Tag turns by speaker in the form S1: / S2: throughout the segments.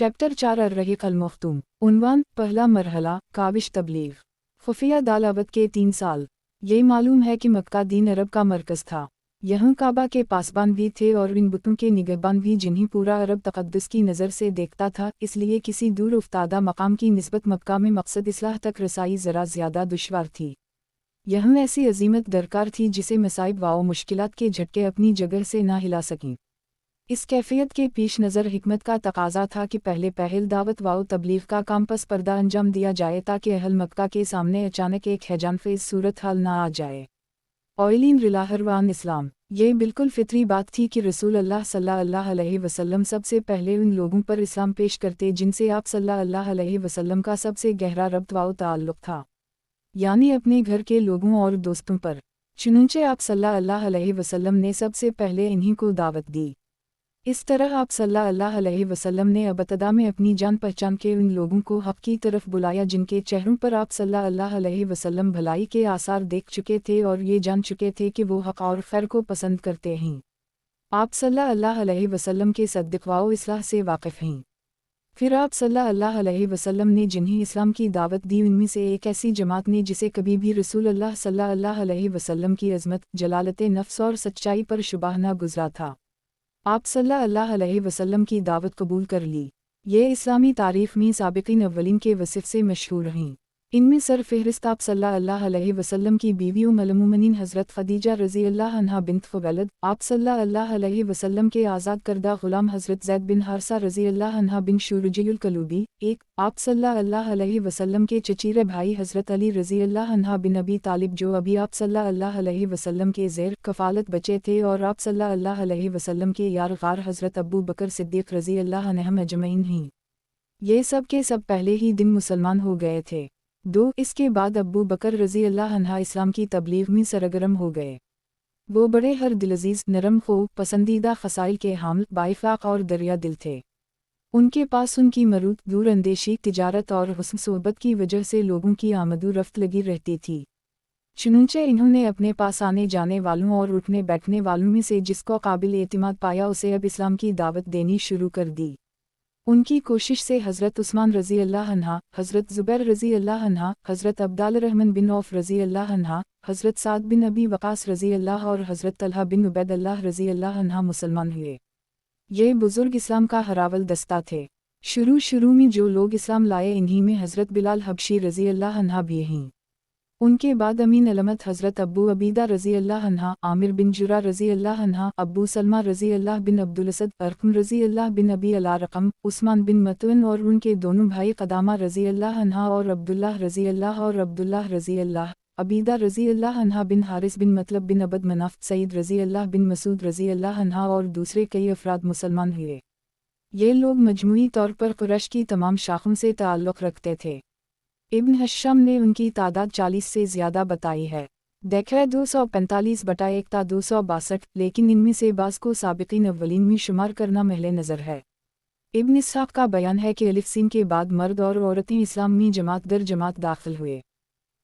S1: Chapter 4 अर्रहीक अल-मख्तूम। उन्वान, पहला मरहला, काबिश तबलीग। खुफिया दालावत के 3 साल। ये मालूम है कि मक्का दीन अरब का मरकज़ था। यहाँ काबा के पासबान भी थे और इन बुतों के निगहबान भी जिन्हें पूरा अरब तक़द्दुस की नज़र से देखता था, इसलिए किसी दूर उफ्तादा मकाम की निस्बत मक्का में मकसद इस्लाह तक रसाई ज़रा ज़्यादा दुश्वार थी। यहाँ ऐसी अजीमत दरकार थी जिसे मसाइब व मुश्किलात के झटके अपनी जगह से ना हिला सकें। इस कैफियत के पीश नज़र हिकमत का तकाजा था कि पहल दावत व तबलीग का काम पस पर्दा अंजाम दिया जाए ताकि अहल मक्का के सामने अचानक एक हैजानखेज़ सूरत हाल ना आ जाए। ऑयलीन रिलाहरवान इस्लाम। ये बिल्कुल फितरी बात थी कि रसूल अल्लाह सल्लल्लाहु अलैहि वसल्लम सबसे पहले उन लोगों पर इस्लाम पेश करते जिनसे आप सल्लल्लाहु अलैहि वसल्लम का सबसे गहरा रब्त व ताल्लुक़ था, यानी अपने घर के लोगों और दोस्तों पर। चुनंचे आप सल्लल्लाहु अलैहि वसल्लम ने सबसे पहले इन्हीं को दावत दी। इस तरह आप सल्लल्लाहु अलैहि वसल्लम ने अबतदा में अपनी जान पहचान के उन लोगों को हक़ की तरफ बुलाया जिनके चेहरों पर आप सल्लल्लाहु अलैहि वसल्लम भलाई के आसार देख चुके थे और ये जान चुके थे कि वो हक़ और खैर को पसंद करते हैं। आप सल्लल्लाहु अलैहि वसल्लम के सद्क़ व इस्लाह से वाक़िफ़ हैं। फिर आप सल्लल्लाहु अलैहि वसल्लम ने जिन्हें इस्लाम की दावत दी उनमें से एक ऐसी जमात ने जिसे कभी भी रसूल अल्लाह सल्लल्लाहु अलैहि वसल्लम की अज़मत, जलालत नफ्स और सच्चाई पर शुबह न गुज़रा था। आप सल्लल्लाहु अलैहि वसल्लम की दावत कबूल कर ली। ये इस्लामी तारीख़ में साबिक़ीन अव्वलीन के वसिफ़ से मशहूर हैं। इनमें सरफ़हरिस्त आप सल्लल्लाहु अलैहि वसल्लम की बीवी उम्मुल मोमिनीन हज़रत ख़दीजा रज़ियल्लाहु अन्हा बिन्त ख़ुवैलिद, आप सल्लल्लाहु अलैहि वसल्लम के आज़ाद करदा ग़ुलाम हज़रत ज़ैद बिन हारिसा रज़ियल्लाहु अन्हा बिन शुरजयुल कलूबी, एक, आप सल्लल्लाहु अलैहि वसल्लम के चचेरे भाई हज़रत अली रज़ियल्लाहु अन्हा बिन अबी तालिब जो अभी आप सल्लल्लाहु अलैहि वसल्लम के ज़ेर कफ़ालत बचे थे, और आप सल्लल्लाहु अलैहि वसल्लम के यार ग़ार हज़रत अबू बकर सिद्दीक़ रज़ियल्लाहु अन्हुम अजमईन हैं। ये सब के सब पहले ही दिन मुसलमान हो गए थे। 2, इसके बाद अबू बकर रज़ियल्लाहु अन्हा इस्लाम की तबलीग में सरगर्म हो गए। वो बड़े हर दिलअज़ीज़, नरम ख़ो, पसंदीदा ख़साइल के हामिल, बाइफ़ाक़ और दरिया दिल थे। उनके पास उनकी मरूत, दूर अंदेशी, तिजारत और हुस्न सोहबत की वजह से लोगों की आमदो रफ्त लगी रहती थी। चुनंचे इन्होंने अपने पास आने जाने वालों और उठने बैठने वालों में से जिसको काबिल एतिमाद पाया उसे अब इस्लाम की दावत देनी शुरू कर दी। उनकी कोशिश से हज़रत उस्मान रज़ियल्लाहु अन्हा, हज़रत ज़ुबैर रज़ियल्लाहु अन्हा, हज़रत अब्दुर्रहमान बिन औफ़ रज़ियल्लाहु अन्हा, हज़रत साद बिन अबी वक़ास रज़ियल्लाहु और हज़रत तलहा बिन उबैदुल्लाह रज़ियल्लाहु अन्हा मुसलमान हुए। ये बुज़ुर्ग इस्लाम का हरावल दस्ता थे। शुरू में जो लोग इस्लाम लाए इन्हीं में हज़रत बिलाल हबशी रज़ियल्लाहु अन्हा भी हैं। उनके बाद अमीन अलमत हज़रत अबू अबीदा रज़ियल्लाहु अन्हा, आमिर बिन जुरा रज़ियल्लाहु अन्हा, अबू सलमा रज़ियल्लाहु बिन अब्दुल असद, अरक़म रज़ियल्लाहु बिन अबी अल-रक़म, उस्मान बिन मतवन और उनके दोनों भाई क़दामा रज़ियल्लाहु अन्हा और अब्दुल्लाह रज़ियल्लाहु, अबीदा रज़ियल्लाहु अन्हा बिन हारिस बिन मतलब बिन अबद मनाफ़, सईद रज़ियल्लाहु बिन मसूद रज़ियल्लाहु अन्हा और दूसरे कई अफ़राद मुसलमान हुए। ये लोग मजमूई तौर पर कुरैश की तमाम शाखों से ताल्लुक़ रखते थे। इब्न हश्शम ने उनकी तादाद 40 से ज़्यादा बताई है। देखा 245/1 था 262, लेकिन इनमें से बाज़ को साबिक़ीन अव्वलीन में शुमार करना महले नज़र है। इब्न इसहाक़ का बयान है कि अलिफ सीन के बाद मर्द और औरतें इस्लाम में जमात दर जमात दाखिल हुए,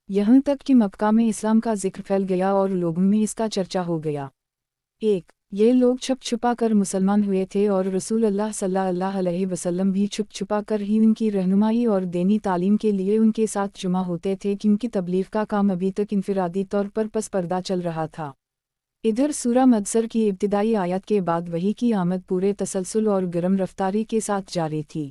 S1: यहाँ तक कि मक्का में इस्लाम का जिक्र फैल गया और लोगों में इसका चर्चा हो गया। 1, ये लोग छुप छुपा कर मुसलमान हुए थे और रसूल अल्लाह सल्लल्लाहु अलैहि वसल्लम भी छुप छुपा कर ही उनकी रहनुमाई और दीनी तालीम के लिए उनके साथ जुमा होते थे, क्योंकि तबलीग का काम अभी तक इनफिरादी तौर पर पस पर्दा चल रहा था। इधर सूरा मदसर की इब्तिदाई आयत के बाद वही की आमद पूरे तसलसल और गरम रफ्तारी के साथ जारी थी।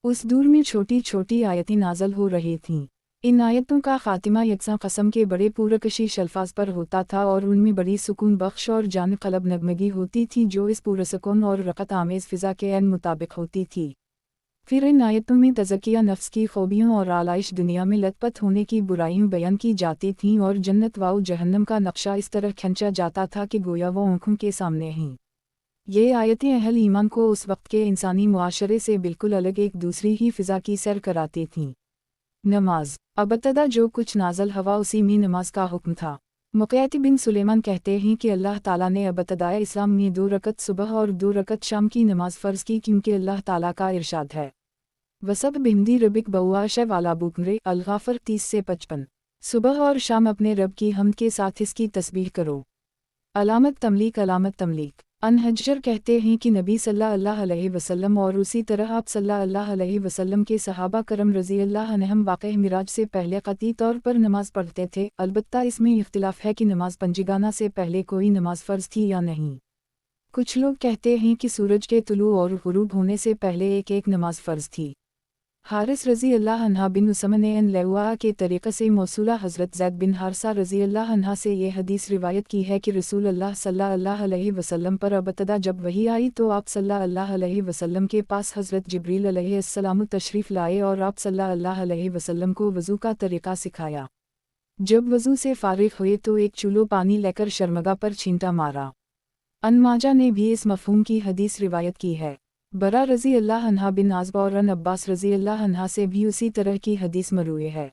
S1: उस दूर में छोटी छोटी आयतें नाज़ल हो रही थीं। इन आयतों का ख़ातिमा यकसां क़स्म के बड़े पुरकशिश अल्फाज पर होता था और उनमें बड़ी सुकून बख्श और जान क़लब नगमगी होती थी जो इस पुरसकून और रक़त आमेज़ फ़िज़ा के ऐन मुताबिक होती थी। फिर इन आयतों में तज़किया नफ्स की ख़ूबियों और आलाइश दुनिया में लतपत होने की बुराइयों बयान की जाती थीं और जन्नत व जहन्नम का नक्शा इस तरह खींचा जाता था कि गोया वो आँखों के सामने हैं। ये आयतें अहल ईमान को उस वक्त के इंसानी मुआशरे से बिल्कुल अलग एक दूसरी ही फ़िज़ा की सैर कराती थीं। नमाज। अबतदा जो कुछ नाज़ल हवा उसी में नमाज का हुक्म था। मुक़ैत बिन सुलेमान कहते हैं कि अल्लाह ताला ने अबतदाए इस्लाम में 2 रकत सुबह और 2 रकत शाम की नमाज फ़र्ज़ की, क्योंकि अल्लाह ताला का इरशाद है, वसब बिहमदी रबिक बउआश वाला बुकरे अल-गाफ़िर 30 से 55। सुबह और शाम अपने रब की हमद के साथ इसकी तस्बीह करो। अलामत तमलीक। अन-हज्जर कहते हैं कि नबी सल्लल्लाहु अलैहि वसल्लम और उसी तरह आप सल्लल्लाहु अलैहि वसल्लम के सहाबा करम रज़ी अल्लाह अन्हुम वाक़ई मिराज से पहले क़तई तौर पर नमाज़ पढ़ते थे। अलबत्ता इसमें इख्तिलाफ़ है कि नमाज़ पंजिगाना से पहले कोई नमाज़ फ़र्ज़ थी या नहीं। कुछ लोग कहते हैं कि सूरज के तुलू और ग़ुरूब होने से पहले एक नमाज़ फ़र्ज़ थी। हारिस रज़ी अल्लाह अन्हा बिन उसमन एन लेवा के तरीक़े से मौसूला हज़रत ज़ैद बिन हारसा रज़ी अल्लाह अन्हा से ये हदीस रिवायत की है कि रसूल अल्लाह सल्लल्लाहु अलैहि वसल्लम पर अबतदा जब वही आई तो आप सल्लल्लाहु अलैहि वसल्लम के पास हज़रत जिब्रील अलैहिस्सलाम तशरीफ़ लाए और आप सल्लल्लाहु अलैहि वसल्लम को वज़ू का तरीक़ा सिखाया। जब वज़ू से फ़ारिग़ हुए तो एक चूलो पानी लेकर शर्मगा पर छींटा मारा। अन-माजा ने भी इस मफ़हूम की हदीस रिवायत की है। बरा रज़ी अल्लाह अन्हा बिन आज़ब और अन अब्बास रज़ी अल्लाह अन्हा से भी उसी तरह की हदीस मरूए है।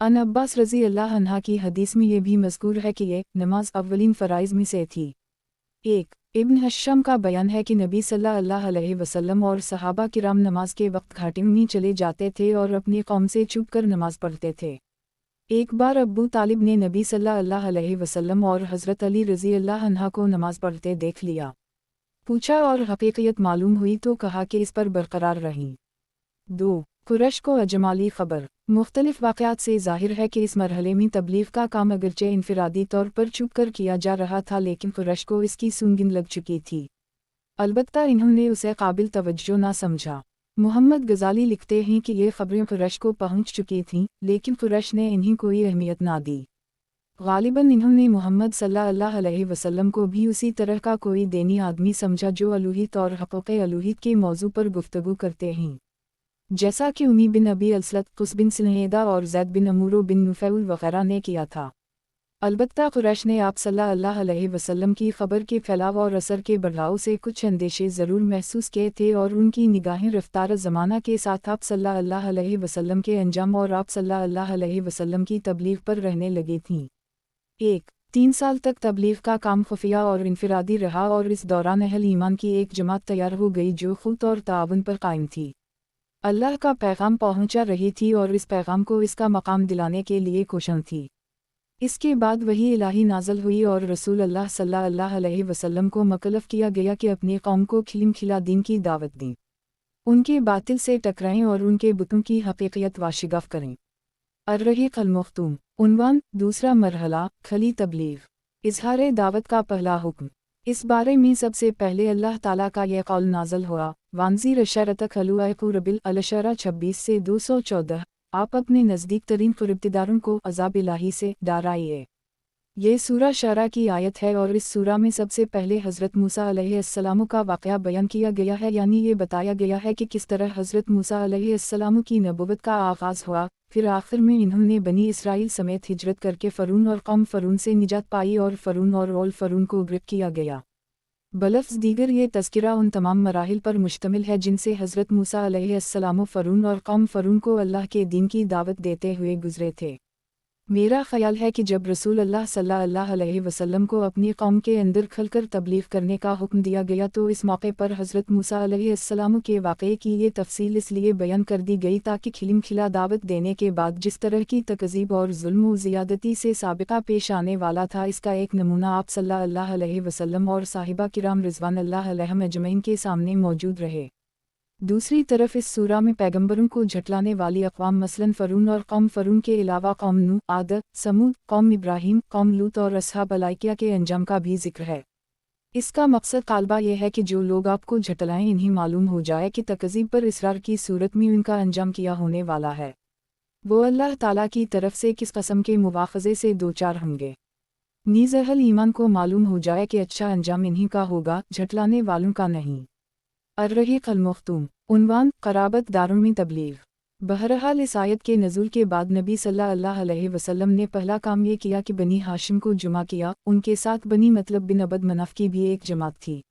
S1: अन अब्बास रज़ी अल्लाह अन्हा की हदीस में ये भी मज़कूर है कि ये नमाज अव्वलीन फ़राइज़ में से थी। 1 इब्न हश्शम का बयान है कि नबी सल्लल्लाहु अलैहि वसल्लम और सहाबा किराम नमाज के वक्त घाटी में चले जाते थे और अपनी कौम से छुप कर नमाज पढ़ते थे। एक बार अब्बू तालिब ने नबी सल्लल्लाहु अलैहि वसल्लम और हज़रत अली रज़ी अल्लाह अन्हा को नमाज पढ़ते देख लिया। पूछा और हकीकत मालूम हुई तो कहा कि इस पर बरकरार रहीं। 2 कुरैश को अजमाली ख़बर। मुख्तलिफ वाक़यात से ज़ाहिर है कि इस मरहले में तबलीग़ का काम अगरचे इनफिरादी तौर पर छुप कर किया जा रहा था, लेकिन कुरैश को इसकी सूंघन लग चुकी थी। अलबत्ता इन्होंने उसे काबिल तवज्जो ना समझा। मोहम्मद गज़ाली लिखते हैं कि ये ख़बरें कुरैश को पहुँच चुकी थीं, लेकिन कुरैश ने इन्हें कोई अहमियत ना दी। ग़ालिबन इन्होंने मोहम्मद सल्लल्लाहु अलैहि वसल्लम को भी उसी तरह का कोई दीनी आदमी समझा जो अलूहीत और हक़ूक़े अलूहीत के मौजू पर गुफ्तगू करते हैं, जैसा कि उमी बिन अबी अलसत, कुस बिन सिनेदा और ज़ैद बिन अमूरो बिन नुफ़ैल वग़ैरह ने किया था। अलबत्ता कुरैश ने आप सल्लल्लाहु अलैहि वसल्लम की ख़बर के फैलाव और असर के बढ़ाव से कुछ अंदेशे ज़रूर महसूस किए थे और उनकी निगाहें रफ़्तार ज़माना के साथ आप सल्लल्लाहु अलैहि वसल्लम के अंजाम और आप सल्लल्लाहु अलैहि वसल्लम की तबलीग़ पर रहने लगी थीं। 3 साल तक तबलीग़ का काम खुफिया और इनफिरादी रहा और इस दौरान अहल ईमान की एक जमात तैयार हो गई जो खुद और ताउन पर कायम थी। अल्लाह का पैगाम पहुंचा रही थी और इस पैगाम को इसका मकाम दिलाने के लिए कोशिश थी। इसके बाद वही इलाही नाज़िल हुई और रसूल अल्लाह सल्लल्लाहु अलैहि वसल्लम को मकल्लफ़ किया गया कि अपनी कौम को खिलम-खिला दीन की दावत दें, उनके बातिल से टकराएं और उनके बुतों की हकीकत वाशिगफ़ करें। अर्रहीक़ अल-मख़तूम। उन्वान दूसरा मरहला खली तबलीग़। इज़हार दावत का पहला हुक्म। इस बारे में सबसे पहले अल्लाह ताला का यह कौल नाज़िल हुआ, वांज़िर अशरतक अलुआक़ु रबिल अलशरा 26 से 214। आप अपने नज़दीक तरीन क़ुरबतिदारों को अज़ाब इलाही से डराइए। ये सूरा शरा की आयत है और इस सूरा में सबसे पहले हज़रत मूसा अलैहिस्सलाम का वाक़या बयान किया गया है, यानी ये बताया गया है कि किस तरह हज़रत मूसा अलैहिस्सलाम की नबुव्वत का आगाज़ हुआ। फिर आखिर में इन्होंने बनी इसराइल समेत हिजरत करके फ़रून और कौम फ़रून से निजात पाई और फ़रून और ओल फ़रून को गिरफ़्त किया गया। बलफ़्ज़ दीगर ये तज़किरा उन तमाम मराहिल पर मुश्तमिल है जिनसे हज़रत मूसा अलैहिस्सलाम फ़रून और कौम फ़रून को अल्लाह के दीन की दावत देते हुए गुज़रे थे। मेरा ख़याल है कि जब रसूल अल्लाह सल्लल्लाहु अलैहि वसल्लम को अपनी कौम के अंदर खलकर तबलीग़ करने का हुक्म दिया गया तो इस मौके पर हज़रत मूसा अलैहिस्सलाम के वाक़े की ये तफ़सील इसलिए बयान कर दी गई ताकि खिलम-खिला दावत देने के बाद जिस तरह की तकज़ीब और ज़ुल्म व ज़ियादती से साबिक़ा पेश आने वाला था, इसका एक नमूना आप सल्लल्लाहु अलैहि वसल्लम और साहिबा किराम रिज़वानुल्लाह अलैहिम अजमईन के सामने मौजूद रहे। दूसरी तरफ इस सूरा में पैगंबरों को झटलाने वाली अक़वाम मसलन फ़रून और कौम फ़रून के अलावा कौम नूह, आद, समूद, कौम इब्राहीम, कौम लूत और अस्हाब अलाइकिया के अंजाम का भी ज़िक्र है। इसका मकसद तालबा यह है कि जो लोग आपको झटलाएं इन्हें मालूम हो जाए कि तकज़ीब पर इसरार की सूरत में उनका अंजाम किया होने वाला है। वो अल्लाह ताला की तरफ से किस कस्म के मुवाख़ज़े से दो चार होंगे। नीज़ अहल ईमान को मालूम हो जाए कि अच्छा अंजाम इन्हीं का होगा, झटलाने वालों का नहीं। अर्रहीक़ अल-मख़तूम। उन्वान क़राबत दारों में तबलीग़। बहरहाल इस आयत के नज़ूल के बाद नबी सल्लल्लाहु अलैहि वसल्लम ने पहला काम ये किया कि बनी हाशिम को जुमा किया। उनके साथ बनी मतलब बिन अबद मनाफ़ की भी एक जमात थी।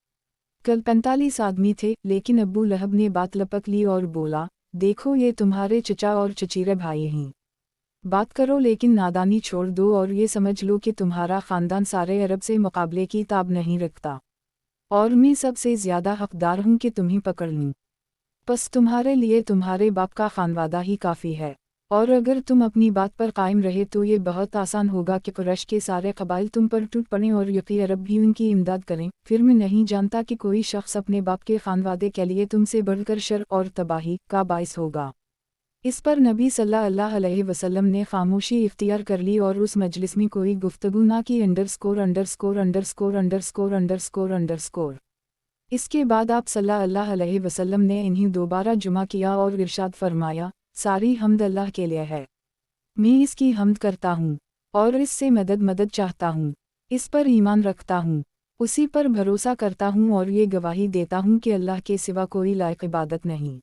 S1: कल 45 आदमी थे, लेकिन अब्बू लहब ने बात लपक ली और बोला, देखो ये तुम्हारे चचा और चचीरे भाई हैं। बात करो लेकिन नादानी छोड़ दो और ये समझ लो कि तुम्हारा ख़ानदान सारे अरब से मुकाबले की ताब नहीं रखता, और मैं सबसे ज़्यादा हक़दार हूँ कि तुम्हें पकड़ लूँ। बस तुम्हारे लिए तुम्हारे बाप का ख़ानवादा ही काफ़ी है। और अगर तुम अपनी बात पर कायम रहे तो ये बहुत आसान होगा कि कुरैश के सारे कबाइल तुम पर टूट पड़ें और यकी अरब भी उनकी इमदाद करें। फिर मैं नहीं जानता कि कोई शख्स अपने बाप के खानवादे के लिए तुमसे बढ़कर शर और तबाही का बाइस होगा। इस पर नबी सल्लल्लाहु अलैहि वसल्लम ने खामोशी इख्तियार कर ली और उस मजलिस में कोई गुफ्तगू ना की। Underscore underscore underscore underscore underscore underscore. इसके बाद आप सल्लल्लाहु अलैहि वसल्लम ने इन्हें दोबारा जुमा किया और इरशाद फरमाया, सारी हम्द अल्लाह के लिए है, मैं इसकी हम्द करता हूँ और इससे मदद चाहता हूँ, इस पर ईमान रखता हूँ, उसी पर भरोसा करता हूँ और ये गवाही देता हूँ कि अल्लाह के सिवा कोई लायक इबादत नहीं,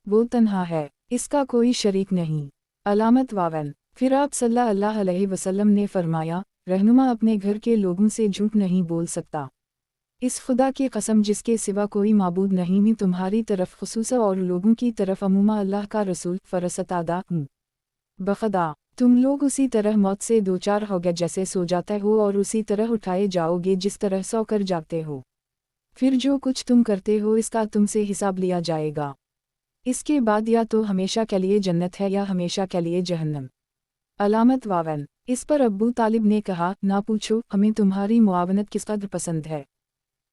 S1: वो तन्हा है, इसका कोई शरीक नहीं। अलामत 52। फिर आप सल्लल्लाहु अलैहि वसल्लम ने फरमाया, रहनुमा अपने घर के लोगों से झूठ नहीं बोल सकता। इस खुदा की कसम जिसके सिवा कोई माबूद नहीं, मैं तुम्हारी तरफ खुसूसा और लोगों की तरफ अमूमा अल्लाह का रसूल फरसतादा हूँ। बखदा तुम लोग उसी तरह मौत से दो चार हो गए जैसे सो जाते हो और उसी तरह उठाए जाओगे जिस तरह सो कर जागते हो। फिर जो कुछ तुम करते हो इसका तुमसे हिसाब लिया जाएगा। इसके बाद या तो हमेशा के लिए जन्नत है या हमेशा के लिए जहन्नम। अलामत 52। इस पर अब्बू तालिब ने कहा, ना पूछो, हमें तुम्हारी मुआवनत किस कदर पसंद है।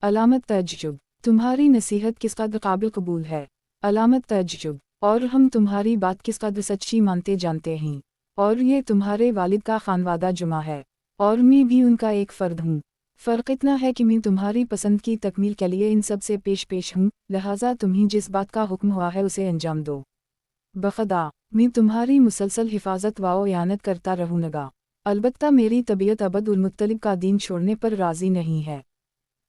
S1: अलामत तअज्जुब, तुम्हारी नसीहत किस कदर काबिल कबूल है। अलामत तअज्जुब, और हम तुम्हारी बात किस कदर सच्ची मानते जानते हैं, और ये तुम्हारे वालिद का खानवादा जुमा है, और मैं भी उनका एक फ़र्द हूँ। फ़र्क इतना है कि मैं तुम्हारी पसंद की तकमील के लिए इन सब से पेश हूँ, लिहाजा तुम्हें जिस बात का हुक्म हुआ है उसे अंजाम दो। बखदा मैं तुम्हारी मुसलसल हिफाजत व यानत करता रहूँगा, अलबत्ता मेरी तबीयत अब्दुल मुत्तलिब का दीन छोड़ने पर राज़ी नहीं है।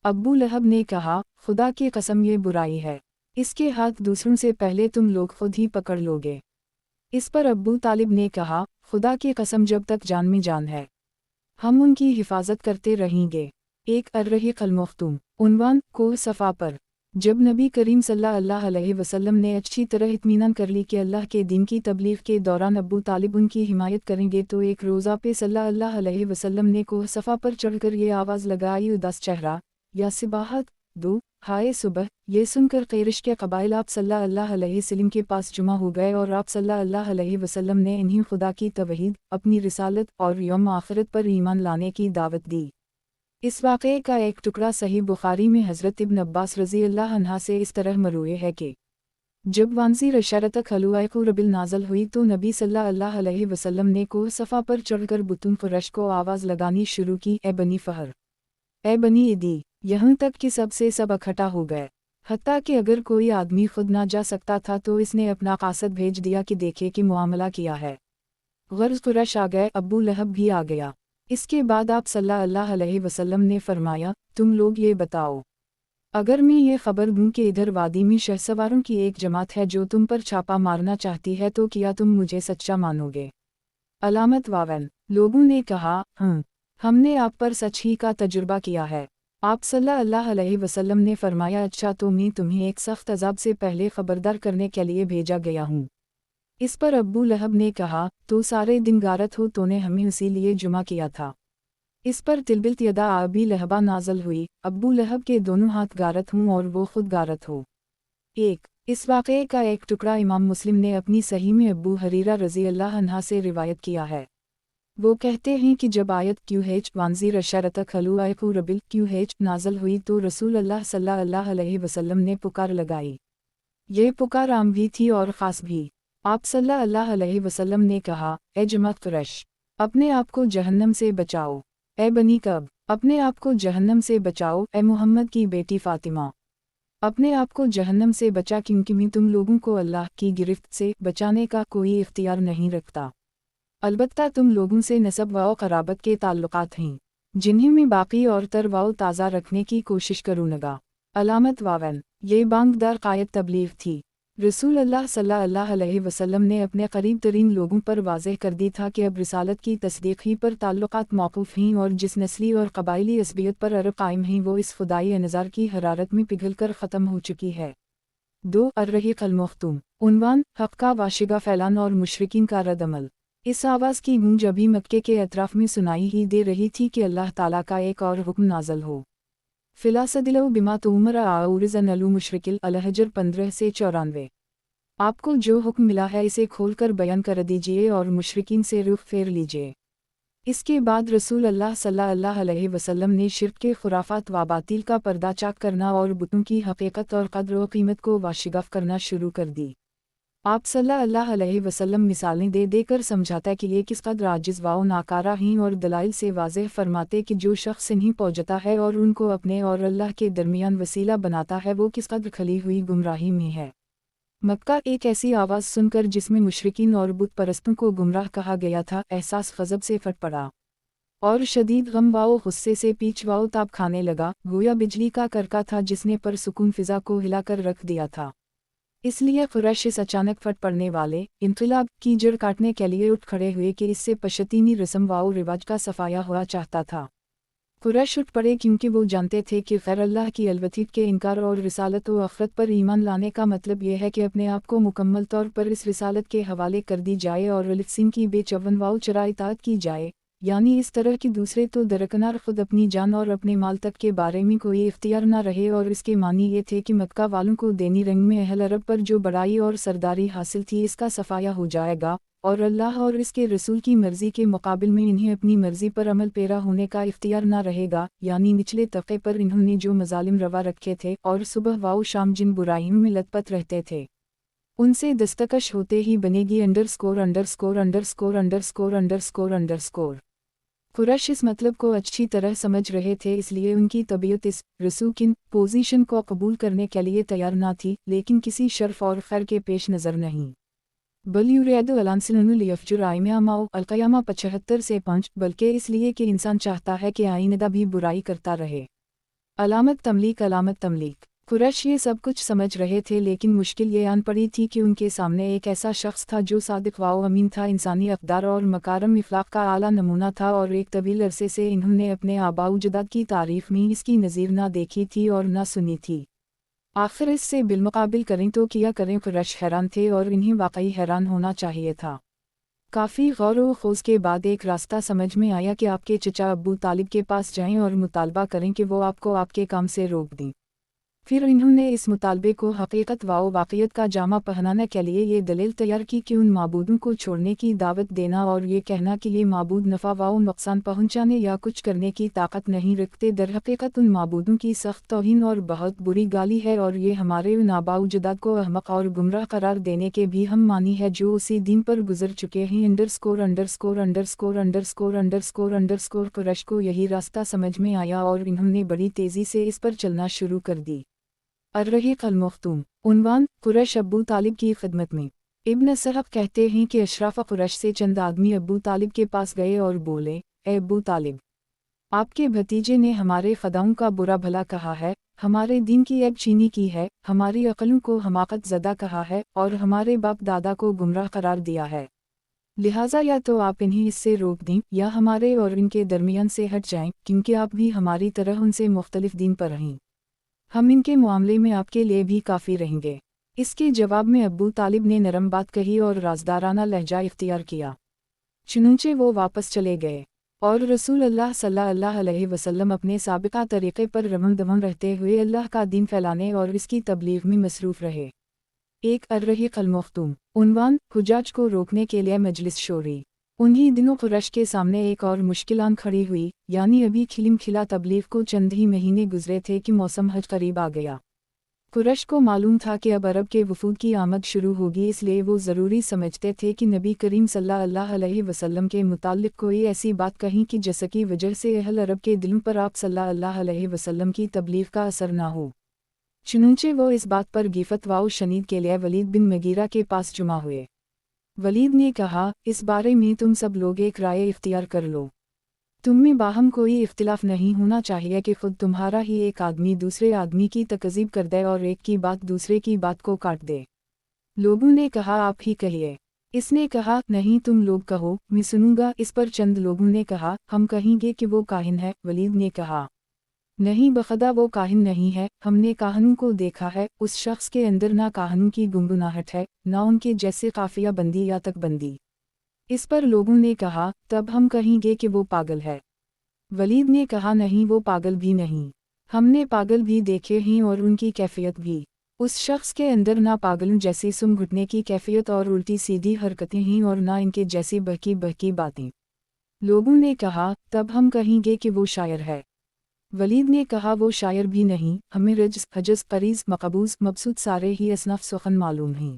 S1: अब्बू लहब ने कहा, खुदा की कसम ये बुराई है, इसके हाथ दूसरों से पहले तुम लोग खुद ही पकड़ लोगे। इस पर अब्बू तालिब ने कहा, खुदा की कसम जब तक जान में जान है, हम उनकी हिफाजत करते रहेंगे। एक अर्रहीक़ अल-मख्तूम। उन्वान, कोह सफ़ा पर। जब नबी करीम सल्लल्लाहु अलैहि वसल्लम ने अच्छी तरह इत्मीनान कर ली कि अल्लाह के दीन की तबलीग के दौरान अब्बू तालिब उनकी हिमायत करेंगे तो एक रोज़ा पे सल्लल्लाहु अलैहि वसल्लम ने कोह सफ़ा पर चढ़कर ये आवाज़ लगाई, उदास चेहरा या सिबाहत दो, हाय सुबह। ये सुनकर क़ुरैश के क़बाइल आप सल्लल्लाहु अलैहि वसल्लम के पास जुमा हो गए और आप सल्लल्लाहु अलैहि वसल्लम ने इन्हें खुदा की तौहीद, अपनी रिसालत और यौम आखिरत पर ईमान लाने की दावत दी। इस वाक़े का एक टुकड़ा सही बुखारी में हज़रत इब्न अब्बास रज़ी अल्लाह अन्हा से इस तरह मरूए है कि जब वांज़ी रशरत खलुआक़ु रबिल नाज़ल हुई तो नबी सल्लल्लाहु अलैहि वसल्लम ने कोह सफ़ा पर चढ़कर बुतुन क़ुरैश को आवाज़ लगानी शुरू की, ए बनी फ़हर, ए बनी इदी, यहाँ तक कि सब इकट्ठा हो गए। हत्ता कि अगर कोई आदमी खुद ना जा सकता था तो इसने अपना कासद भेज दिया कि देखे कि मुआमला किया है। ग़र्ज़ क़ुरैश आ गए, अब्बू लहब भी आ गया। इसके बाद आप सल्लल्लाहु अलैहि वसल्लम ने फरमाया, तुम लोग ये बताओ, अगर मैं ये ख़बर दूँ कि इधर वादी में शहसवारों की एक जमात है जो तुम पर छापा मारना चाहती है तो क्या तुम मुझे सच्चा मानोगे। अलामत 52। लोगों ने कहा, हमने आप पर सच ही का तजुर्बा किया है। आप सल्लल्लाहु अलैहि वसल्लम ने फरमाया, अच्छा तो मैं तुम्हें एक सख्त अज़ाब से पहले ख़बरदार करने के लिए भेजा गया हूँ। इस पर अब्बू लहब ने कहा, तो सारे दिन गारत हो, तूने हमें उसी लिए जुमा किया था। इस पर तिलबिल्त यदा अबी लहबा नाज़ल हुई, अब्बू लहब के दोनों हाथ गारत हों और वो खुद गारत हो। इस वाक़े का एक टुकड़ा इमाम मुस्लिम ने अपनी सही में अब्बू हरीरा रज़ी अल्लाह अन्हा से रिवायत किया है। वो कहते हैं कि जब आयत QH वांज़ी रशरत खलुआक़ु रबिल QH नाज़ल हुई तो रसूल अल्लाह सल्लल्लाहु अलैहि वसल्लम ने पुकार लगाई। ये पुकार आम भी थी और ख़ास भी। आप सल्लल्लाहु अलैहि वसल्लम ने कहा, ए जमात क़ुरैश, अपने आप को जहन्नम से बचाओ। ए बनी कब, अपने आप को जहन्नम से बचाओ। ए मुहम्मद की बेटी फ़ातिमा, अपने आप को जहन्नम से बचा, क्योंकि मैं तुम लोगों को अल्लाह की गिरफ्त से बचाने का कोई इख्तियार नहीं रखता। अलबत्ता तुम लोगों से नसब व क़राबत के ताल्लुकात हैं, जिन्हें मैं बाकी और तर व ताज़ा रखने की कोशिश करूँगा। अलामत 52। ये बांगदार क़ायत तबलीग थी। रसूल अल्लाह सल्लल्लाहु अलैहि वसल्लम ने अपने करीब तरीन लोगों पर वाज़ेह कर दी था कि अब रिसालत की तस्दीक़ ही पर ताल्लुकात मौक़ूफ़ हैं और जिस नस्ली और क़बाइली असबियत पर अरब कायम हैं वो इस खुदाई नज़ार की हरारत में पिघल कर ख़त्म हो चुकी है। 2 अर्रहीक़ अल-मख्तूम। उन्वान, हक़ का वाशिगा फैलान और मुशरिकीन का रद्द-अमल। इस आवाज़ की गूंज अभी मक्के के अतराफ़ में सुनाई ही दे रही थी कि अल्लाह ताला का एक और हुक्म नाज़ल हो। फ़िलासदिलो बिमा तुमर आउरिज़न अलू मुशरिकिल अल-हजर 15 से 94। आपको जो हुक्म मिला है इसे खोलकर बयान कर दीजिए और मुशरिकीन से रुख फेर लीजिए। इसके बाद रसूल अल्लाह सल्लल्लाहु अलैहि वसल्लम ने शिर्क के खुराफात व बातिल का पर्दा चाक करना और बुतों की हकीकत और कद्र व कीमत को वाशिगफ करना शुरू कर दी। आप सल्लल्लाहु अलैहि वसल्लम मिसालें दे देकर समझाता कि ये किस कदर आजिज़ व नाकारा हैं और दलाइल से वाज़ेह फरमाते कि जो शख्स इन्हीं पहुँचता है और उनको अपने और अल्लाह के दरमियान वसीला बनाता है वो किस कदर खली हुई गुमराही में है। मक्का एक ऐसी आवाज़ सुनकर जिसमें मुशरिकीन और बुत परस्तों को गुमराह कहा गया था, एहसास ग़ज़ब से फट पड़ा और शदीद गम व गुस्से से पीछ व ताप खाने लगा, गोया बिजली का करका था जिसने पर सुकून फ़िज़ा को हिलाकर रख दिया था। इसलिए कुरैश इस अचानक फट पड़ने वाले इनक़िलाब की जड़ काटने के लिए उठ खड़े हुए कि इससे पश्तीनी रस्म व रिवाज का सफाया हुआ चाहता था। कुरैश उठ पड़े क्योंकि वो जानते थे कि ग़ैर अल्लाह की अलवतीफ़ के इनकार और रिसालत व आखिरत पर ईमान लाने का मतलब यह है कि अपने आप को मुकम्मल तौर पर इस रिसालत के हवाले कर दी जाए और अलिफ़सिन की बेचवन व चरा इताअत की जाए, यानी इस तरह कि दूसरे तो दरकनार खुद अपनी जान और अपने माल तक के बारे में कोई इख्तियार न रहे। और इसके मानी ये थे कि मक्का वालों को देनी रंग में अहल अरब पर जो बड़ाई और सरदारी हासिल थी इसका सफाया हो जाएगा और अल्लाह और इसके रसूल की मर्ज़ी के मुकाबिल में इन्हें अपनी मर्ज़ी पर अमल पेरा होने का इख्तियार न रहेगा, यानी निचले तबके पर इन्होंने जो मज़ालिम रवा रखे थे और सुबह व शाम जिन बुराइयों में लतपत रहते थे उनसे दस्तकश होते ही बनेगी __________। कुरैश इस मतलब को अच्छी तरह समझ रहे थे, इसलिए उनकी तबीयत इस रसूकिन पोजीशन को कबूल करने के लिए तैयार न थी, लेकिन किसी शर्फ और खैर के पेश नज़र नहीं। अलक़यामा 75 से 5, बल्कि इसलिए कि इंसान चाहता है कि आइंदा भी बुराई करता रहे। अलामत तमलीक कुरैश ये सब कुछ समझ रहे थे, लेकिन मुश्किल ये आन पड़ी थी कि उनके सामने एक ऐसा शख्स था जो सादिक व अमीन था, इंसानी अक़दार और मकारम इफ़लाक़ का आला नमूना था और एक तवील अरसे से इन्होंने अपने आबाऊ जदाद की तारीफ़ में इसकी नज़ीर ना देखी थी और ना सुनी थी। आखिर इससे बिलमुकाबिल करें तो किया करें। कुरैश हैरान थे और इन्हें वाकई हैरान होना चाहिए था। काफ़ी गौर व खोज के बाद एक रास्ता समझ में आया कि आपके चचा अब्बू तालिब के पास जाएं और मुतालबा करें कि वो आपको आपके काम से रोक दें। फिर इन्होंने इस मुतालबे को हकीकत व वाक़ियत का जामा पहनाने के लिए ये दलील तैयार की कि उन माबूदों को छोड़ने की दावत देना और ये कहना कि ये माबूद नफ़ा व नुकसान पहुँचाने या कुछ करने की ताकत नहीं रखते, दरहकीकत उन माबूदों की सख्त तौहीन और बहुत बुरी गाली है और ये हमारे उन आबाऊ जदाद को अहमक और गुमराह करार देने के भी हम मानी है जो उसी दिन पर गुजर चुके हैं। ____________। कुरैश को यही रास्ता समझ में आया और इन्होंने बड़ी तेज़ी से इस पर चलना शुरू कर दी। अर्रहीक़ अल-मख्तूम उन्वान कुरैश अब्बू तालिब की खिदमत में। इब्न सहब कहते हैं कि अशराफ कुरैश से चंद आदमी अब्बू तालिब के पास गए और बोले, ए अब्बू तालिब, आपके भतीजे ने हमारे ख़दाओं का बुरा भला कहा है, हमारे दीन की ऐब चीनी की है, हमारी अक़लों को हमाकत ज़दा कहा है और हमारे बाप दादा को गुमराह करार दिया है। लिहाजा या तो आप इन्हें इससे रोक दें या हमारे और इनके दरमियान से हट जाएं, क्योंकि आप भी हमारी तरह उनसे मुख्तलिफ दीन पर रहें। हम इनके मामले में आपके लिए भी काफ़ी रहेंगे। इसके जवाब में अब्बू तालिब ने नरम बात कही और राजदाराना लहजा इख्तियार किया। चुनूंचे वो वापस चले गए और रसूल अल्लाह सल्लल्लाहु अलैहि वसल्लम अपने साबिक़ा तरीक़े पर रमन दमन रहते हुए अल्लाह का दीन फैलाने और इसकी तबलीग में मसरूफ़ रहे। एक अर्रहीक़ अल-मख्तूम उन्वान हुज्जाज को रोकने के लिए मजलिस शोरी। उन्हीं दिनों कुरैश के सामने एक और मुश्किल आन खड़ी हुई, यानी अभी खिलिम खिला तबलीग को चंद ही महीने गुजरे थे कि मौसम हज करीब आ गया। कुरैश को मालूम था कि अब अरब के वफूद की आमद शुरू होगी, इसलिए वो ज़रूरी समझते थे कि नबी करीम सल्लल्लाहु अलैहि वसल्लम के मुताल्लिक़ कोई ऐसी बात कहीं कि जिसकी वजह से अहल अरब के दिलों पर आप सल्लल्लाहु अलैहि वसल्लम की तबलीग का असर ना हो। चुनूंचे वो इस बात पर गिफत व शनीद के लिए वलीद बिन मगीरा के पास जुमा हुए। वलीद ने कहा, इस बारे में तुम सब लोग एक राय इख्तियार कर लो। तुम में बाहम कोई इख्तिलाफ नहीं होना चाहिए कि खुद तुम्हारा ही एक आदमी दूसरे आदमी की तकज़ीब कर दे और एक की बात दूसरे की बात को काट दे। लोगों ने कहा, आप ही कहिए। इसने कहा, नहीं तुम लोग कहो, मैं सुनूंगा। इस पर चंद लोगों ने कहा, हम कहेंगे कि वो काहिन है। वलीद ने कहा, नहीं बखदा वो काहिन नहीं है, हमने काहनों को देखा है, उस शख्स के अंदर ना काहनों की गुनगुनाहट है, ना उनके जैसे काफिया बंदी या तकबंदी। इस पर लोगों ने कहा, तब हम कहेंगे कि वो पागल है। वलीद ने कहा, नहीं वो पागल भी नहीं, हमने पागल भी देखे हैं और उनकी कैफियत भी। उस शख्स के अंदर ना पागलों जैसी सुम घुटने की कैफियत और उल्टी सीधी हरकतें ही और ना इनके जैसी बहकी बहकी बातें। लोगों ने कहा, तब हम कहेंगे कि वो शायर है। वलीद ने कहा, वो शायर भी नहीं, हमें रज्स, हजस, करीज, मकबूज, मबसूत सारे ही असनाफ सुखन मालूम हैं।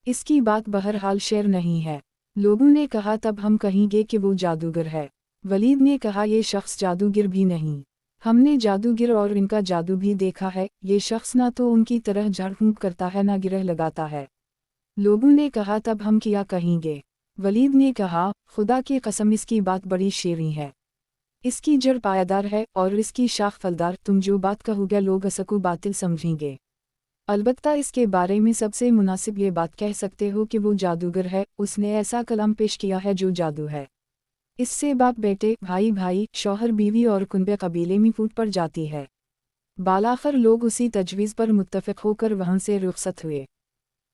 S1: इसकी बात बहरहाल शेर नहीं है। लोगों ने कहा, तब हम कहेंगे कि वो जादूगर है। वलीद ने कहा, ये शख्स जादूगर भी नहीं, हमने जादूगर और इनका जादू भी देखा है। ये शख्स ना तो उनकी तरह झाड़ फूंक करता है ना गिरह लगाता है। लोगों ने कहा, तब हम क्या कहेंगे? वलीद ने कहा, खुदा की कसम इसकी बात बड़ी शेरी है। इसकी जड़ पायादार है और इसकी शाख फलदार। तुम जो बात कहोगे लोग असको बातिल समझेंगे। अलबत्ता इसके बारे में सबसे मुनासिब ये बात कह सकते हो कि वो जादूगर है, उसने ऐसा कलाम पेश किया है जो जादू है। इससे बाप बेटे, भाई भाई, शौहर बीवी और कुनबे कबीले में फूट पड़ जाती है। बालाखर लोग उसी तजवीज़ पर मुत्तफ़िक़ होकर वहाँ से रुखसत हुए।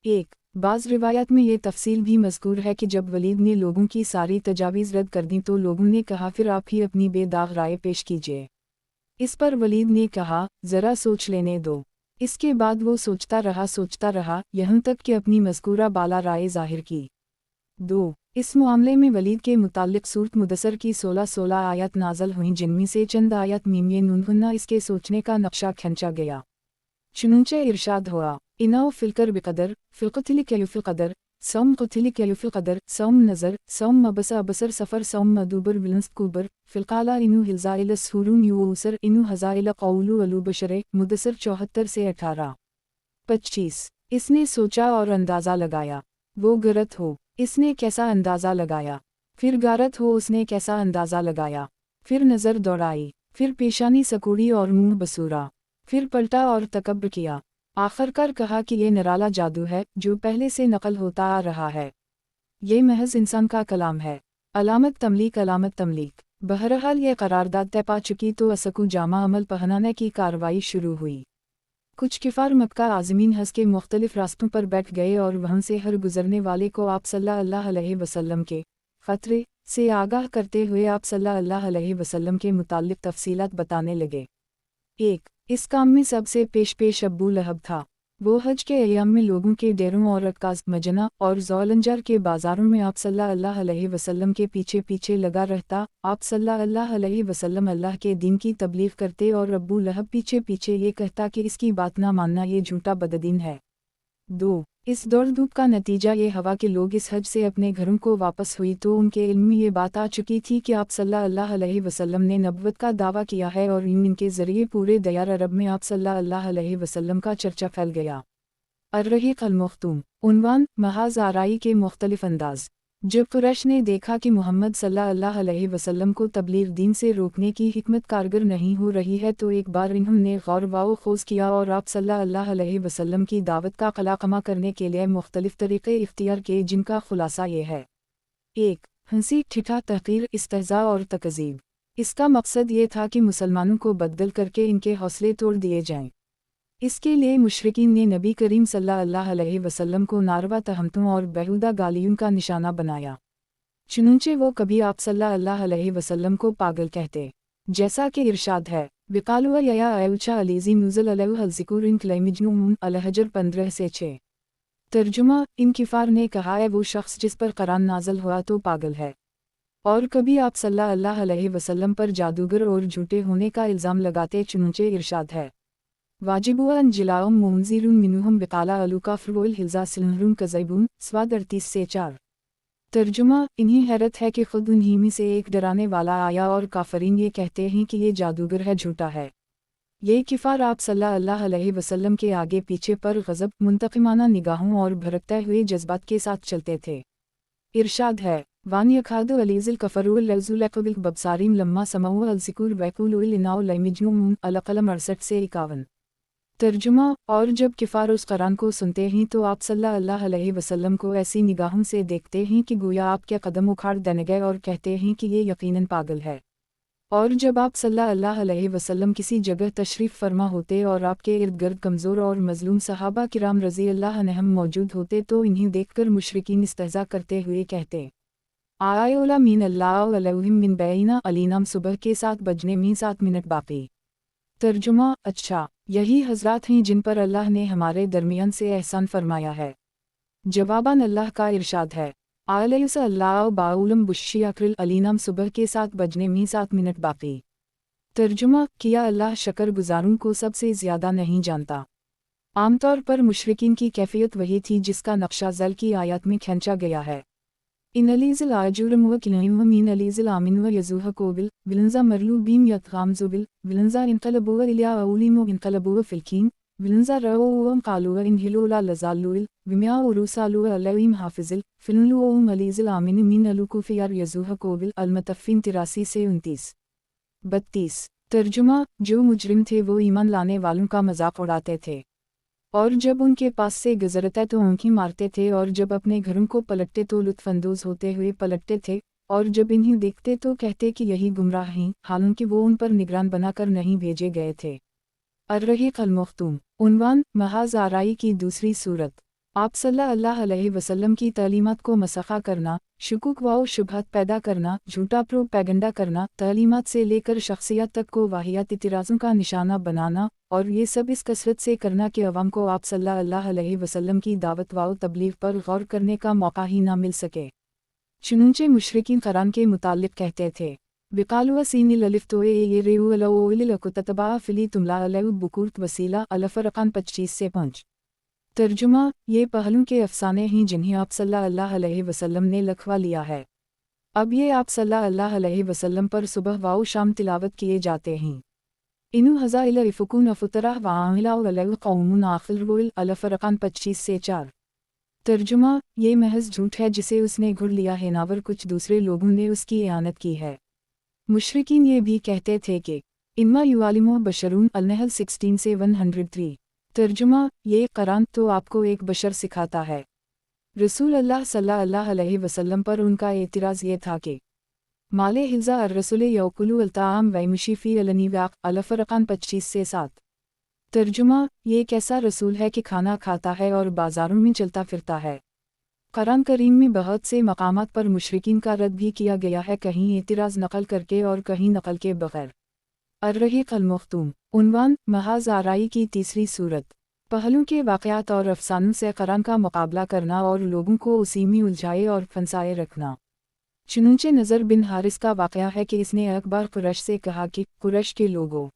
S1: एक बाज़ रिवायत में ये तफसील भी मज़कूर है कि जब वलीद ने लोगों की सारी तजावीज़ रद्द कर दी तो लोगों ने कहा, फिर आप ही अपनी बेदाग राय पेश कीजिए। इस पर वलीद ने कहा, ज़रा सोच लेने दो। इसके बाद वो सोचता रहा, यहाँ तक कि अपनी मज़कूरा बाला राय ज़ाहिर की। 2 इस मामले में वलीद के मुताल्लिक़ सूरत मुदस्सर की 16 आयत नाज़ल हुईं, जिनमें से चंद आयत मीम नूनहुन्ना इसके सोचने का नक्शा खींचा गया। चुनंचे इरशाद हुआ, इनाओ फिलकर बिकदर, फिलकतिलिक युफिल कदर, सौम कुतिलिक युफिल कदर, सौम नज़र, सौम मबसा अबसर सफ़र, सौम मदूबर विलंस कुबर, फिलकाला इनु हिल्ज़ाइल सूरून यूसर इनु हज़ाइल कौलू अलू बशरे। मुदस्सर 74 से 18। 25 इसने सोचा और अंदाज़ा लगाया। वो गरत हो, इसने कैसा अंदाज़ा लगाया। फिर गारत हो, उसने कैसा अंदाज़ा लगाया। फिर नज़र दौड़ाई, फिर पेशानी सकोड़ी और मुंह बसूरा, फिर पलटा और तकब्र किया। आखिरकार कहा कि ये निराला जादू है जो पहले से नकल होता आ रहा है। ये महज इंसान का कलाम है। अलामत तमलीक। बहरहाल ये करारदाद तय पा चुकी तो असकू जामा अमल पहनाने की कार्रवाई शुरू हुई। कुछ किफ़ार मक्का आज़मीन हज के मुख्तलिफ रास्तों पर बैठ गए और वहाँ से हर गुज़रने वाले को आप सल्लल्लाहु अलैहि वसल्लम के ख़तरे से आगाह करते हुए आप सल्लल्लाहु अलैहि वसल्लम के मुताल्लिक़ तफसीलात बताने लगे। 1 इस काम में सबसे पेश अबू लहब था। वो हज के अय्याम में लोगों के डेरों और अक्काज़, मजना और ज़ौलंजार के बाज़ारों में आप सल्लल्लाहु अलैहि वसल्लम के पीछे पीछे लगा रहता। आप सल्लल्लाहु अलैहि वसल्लम अल्लाह के दीन की तबलीग करते और अबू लहब पीछे पीछे ये कहता कि इसकी बात ना मानना ये झूठा बददीन है। 2 इस दौड़ धूप का नतीजा ये हवा कि लोग इस हज से अपने घरों को वापस हुई तो उनके इल्म में ये बात आ चुकी थी कि आप सल्लल्लाहु अलैहि वसल्लम ने नबुव्वत का दावा किया है और यूं इनके ज़रिए पूरे दयार अरब में आप सल्लल्लाहु अलैहि वसल्लम का चर्चा फैल गया। अर्रहीक़ अल-मख्तूम उन्वान, महाज़ आराई के मुख्तलिफ अंदाज़। जब कुरैश ने देखा कि मोहम्मद सल्लल्लाहु अलैहि वसल्लम को तबलीग दीन से रोकने की हिकमत कारगर नहीं हो रही है तो एक बार इन्होंने गौर व खोज किया और आप सल्लल्लाहु अलैहि वसल्लम की दावत का कलाकमा करने के लिए मुख्तलिफ तरीक़े इख्तियार किए, जिनका खुलासा ये है। 1 हंसी, ठिठा, तहक़ीर, इस्तेहज़ा और तकज़ीब। इसका मकसद ये था कि मुसलमानों को बदल करके इनके हौसले तोड़ दिए जाएं। इसके लिए मुशरिकीन ने नबी करीम सल्लल्लाहु अलैहि वसल्लम को नारवा तहमतों और बेहुदा गालियों का निशाना बनाया। चुनंचे वो कभी आप सल्लल्लाहु अलैहि वसल्लम को पागल कहते, जैसा कि इरशाद है, विकालुआ या अयउचा अलीज़ी नुज़ल अलैहु हज़िकुर इन क्लैमिजनून अल-हजर 15 से 6। तर्जुमा, इन किफ़ार ने कहा है वो शख्स जिस पर कुरान नाज़ल हुआ तो पागल है। और कभी आप सल्लल्लाहु अलैहि वसल्लम पर जादूगर और झूठे होने का इल्ज़ाम लगाते। चुनंचे इरशाद है, वाजिबुअन जिलाउम मुंज़िरुन मिनुहुम बिकाला अलुका फ़ुल हिल्ज़ा सिलहरुन कज़ैबुन स्वाद 38 से 4। तर्जुमा, इन्हें हैरत है कि खुद उन्हीं में से एक डराने वाला आया और काफरीन ये कहते हैं कि ये जादूगर है, झूठा है। ये किफ़ार आप सल्लल्लाहु अलैहि वसल्लम के आगे पीछे पर गज़ब, मुंतक़िमाना निगाहों और भड़कते हुए जज्बात के साथ चलते थे। इरशाद है, वान यखादु अलीज़िल कफ़रुल लज़ुलक़बिल बबसारिम लम्मा समऊ अल-ज़िकुर वैकुलुल इनाउ लैमिजनुम अल-क़लम 68 से 51। तर्जुमा, और जब किफ़ार उस कुरान को सुनते हैं तो आप सल्लल्लाहु अलैहि वसल्लम को ऐसी निगाहों से देखते हैं कि गोया आपके कदम उखाड़ देंगे और कहते हैं कि ये यकीनन पागल है। और जब आप सल्लल्लाहु अलैहि वसल्लम किसी जगह तशरीफ़ फरमा होते और आपके इर्द गिर्द कमज़ोर और मज़लूम सहाबा किराम रज़ी अल्लाह अन्हुम मौजूद होते तो इन्हें देखकर मुशरिकीन इस्तेहज़ा करते हुए कहते, आयोला मीन अल्लाह अलैहिम मिन बैना अलीनाम। सुबह के 7 बजने में 7 मिनट बाकी। तर्जुमा, अच्छा, यही हजरात हैं जिन पर अल्लाह ने हमारे दरमियान से एहसान फरमाया है। जवाबान अल्लाह का इरशाद है, आलयस अल्लाह बाउलम बुशी अक्रिल अलीनाम सुबह के 7 बजने में 7 मिनट बाकी। तर्जुमा किया अल्लाह शक्र गुजारों को सबसे ज़्यादा नहीं जानता। आमतौर पर मुशरिकीन की कैफियत वही थी जिसका नक्शा ज़ल की आयत में खींचा गया है। इन अलीज़िल आजुरम व किलम व मीन अलीज़िल आमिन व यजूह कोबिल विलंजा मरलू बीम यतगाम जुबिल विलंजा इनकलबू व इलिया अउलीम व इनकलबू व फिलकीन विलंजा रओ व कालू व इनहिलूला लजालुल विमिया उरूसालू व अलईम हाफिजिल फिलनलू व मलीज़िल आमिन मीन अलुकुफियार यजूह कोबिल अलमतफ़िन 83 से 29। 32। तर्जुमा जो मुजरिम थे वो ईमान लाने वालों का मजाक उड़ाते थे और जब उनके पास से गुजरते तो उनकी मारते थे और जब अपने घरों को पलटते तो लुत्फानंदोज होते हुए पलटते थे और जब इन्हें देखते तो कहते कि यही गुमराह हैं, हालांकि वो उन पर निगरान बनाकर नहीं भेजे गए थे। अर्रहीक अल-मख्तूम। उन्वान महाज आराई की दूसरी सूरत। आप सल्लल्लाहु अलैहि वसल्लम की तालीमात को मसखा करना, शुकूक व शुबहत पैदा करना, झूठा प्रोपेगेंडा करना, तालीमात से लेकर शख्सियत तक को वाहियात इतिराज़ों का निशाना बनाना और ये सब इस कसरत से करना कि अवाम को आप सल्लल्लाहु अलैहि वसल्लम की दावत व तबलीग पर गौर करने का मौका ही ना मिल सके। चुनूंचे मुशरिकीन कुरान के मुतालिक कहते थे, बिकालुआ सीनिल अलिफ तोए ये रेउ अलओइल कुततबा फिली तुमला अलउ बुकूर्त वसीला अलफरकान 25 से 5। तर्जुमा ये पहलू के अफसाने हैं जिन्हें आप सल्लल्लाहु अलैहि वसल्लम ने लिखवा लिया है। अब ये आप सल्लल्लाहु अलैहि वसल्लम पर सुबह व शाम तिलावत किए जाते हैं। इनु हज़ा इला इफ़ुकुन अफ़ुतरा व आमिला अलैहि कौमुन आखिर रोइल अलफरकान 25 से 4। तर्जुमा ये महज झूठ है जिसे उसने घुड़ लिया है नावर कुछ दूसरे लोगों ने उसकी इयानत की है। मुशरिकीन ये भी कहते थे कि इन्मा युआलिमु बशरून अल-नहल 16 से 103। तर्जुमा ये कुरान तो आपको एक बशर सिखाता है। रसूल अल्लाह सल्लल्लाहु अलैहि वसल्लम पर उनका एतराज़ ये था कि माले हिज़ा अर्रसूल यौकुलु अल्ताम वैमुशी फ़ी अलनीवाक अलफरकान 25 से 7। तर्जुमा ये कैसा रसूल है कि खाना खाता है और बाज़ारों में चलता फिरता है। कुरान करीम में बहुत से मकामात पर मुशरिकीन का रद्द भी किया गया है, कहीं एतराज़ नकल करके और कहीं नकल के बग़ैर। अर्रहीक अल-मख्तूम। उन्वान महाज आराई की तीसरी सूरत। पहलू के वाक़यात और अफसानों से कुरान का मुकाबला करना और लोगों को उसी में उलझाए और फंसाए रखना। चुनूंचे नज़र बिन हारिस का वाक़या है कि इसने एक बार कुरैश से कहा कि कुरैश के लोगों,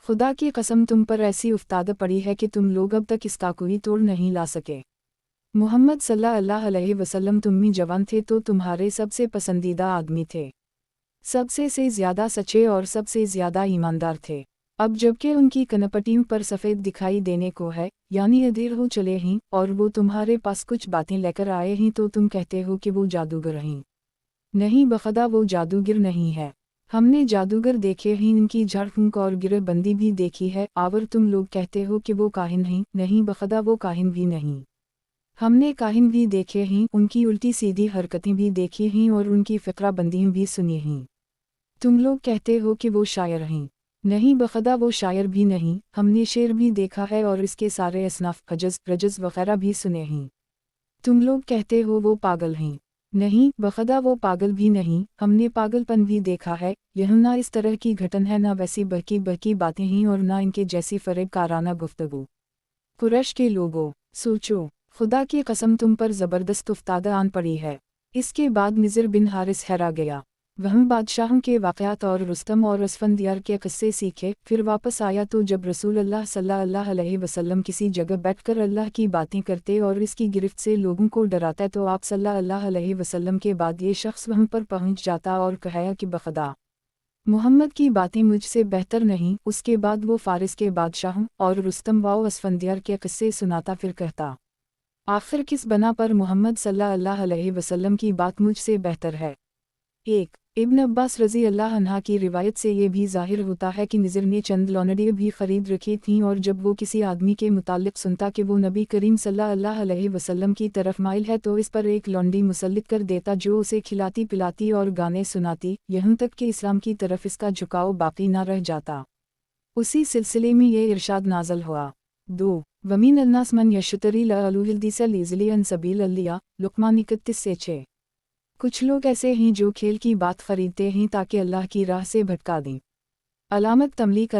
S1: खुदा की कसम तुम पर ऐसी उफ्ताद पड़ी है कि तुम लोग अब तक इसका कोई तोड़ नहीं ला सके। मुहम्मद सल्लल्लाहु अलैहि वसल्लम तुम में जवान थे तो तुम्हारे सबसे पसंदीदा आदमी थे, सबसे से ज़्यादा सच्चे और सबसे ज़्यादा ईमानदार थे। अब जबकि उनकी कनपटियों पर सफ़ेद दिखाई देने को है, यानी अधेर हो चले हैं और वो तुम्हारे पास कुछ बातें लेकर आए हैं तो तुम कहते हो कि वो जादूगर हैं। नहीं बखदा वो जादूगर नहीं है। हमने जादूगर देखे हैं, इनकी झाड़ फूंक और गिरहबंदी भी देखी है, और तुम लोग कहते हो कि वो काहिन हैं। नहीं बखदा वो काहिन भी नहीं। हमने काहिन भी देखे हैं, उनकी उल्टी सीधी हरकतें भी देखी हैं और उनकी फ़िक्राबंदियाँ भी सुनी हैं। तुम लोग कहते हो कि वो शायर हैं। नहीं बखदा वो शायर भी नहीं। हमने शेर भी देखा है और इसके सारे असनाफ हजज रजज वगैरह भी सुने हैं। तुम लोग कहते हो वो पागल हैं। नहीं बखदा वो पागल भी नहीं। हमने पागलपन भी देखा है। यह ना इस तरह की घटन है, ना वैसी बहकी बहकी बातें हैं और ना इनके जैसी फरेब काराना गुफ्तगू। कुरैश के लोगों, सोचो, खुदा की कसम तुम पर ज़बरदस्त उफ्ताद आन पड़ी है। इसके बाद निज़र बिन हारिस हैरा गया। वह बादशाहों के वाक़यात और रुस्तम और असफंदियार के किस्से सीखे। फिर वापस आया तो जब रसूल अल्लाह सल्लल्लाहु अलैहि वसल्लम किसी जगह बैठकर अल्लाह की बातें करते और इसकी गिरफ्त से लोगों को डराता तो आप सल्लल्लाहु अलैहि वसल्लम के बाद ये शख्स वहाँ पर पहुँच जाता और कहा कि बखदा मुहम्मद की बातें मुझसे बेहतर नहीं। उसके बाद वो फ़ारिस के बादशाहों और रुस्तम व असफंदियार के किस्से सुनाता, फिर कहता आखिर किस बना पर मोहम्मद सल्लल्लाहु अलैहि वसल्लम की बात मुझसे बेहतर है। 1 इब्न अब्बास रज़ी अल्लाह अन्हा की रिवायत से ये भी ज़ाहिर होता है कि निज़र ने चंद लौंडियाँ भी ख़रीद रखी थीं और जब वो किसी आदमी के मुताल्लिक़ सुनता कि वो नबी करीम सल्लल्लाहु अलैहि वसल्लम की तरफ माइल है तो इस पर एक लौंडी मुसल्लित कर देता जो उसे खिलाती पिलाती और गाने सुनाती, यहाँ तक कि इस्लाम की तरफ इसका झुकाव बाकी न रह जाता। उसी सिलसिले में ये इरशाद नाज़ल हुआ। 2 वमीन अन्नास मन यशतरी लअलुहिल्दीसा लीज़ली अन सबील अल्लिया लुक़मान 31 से 6। कुछ लोग ऐसे हैं जो खेल की बात खरीदते हैं ताकि अल्लाह की राह से भटका दें। अलामत तमलीक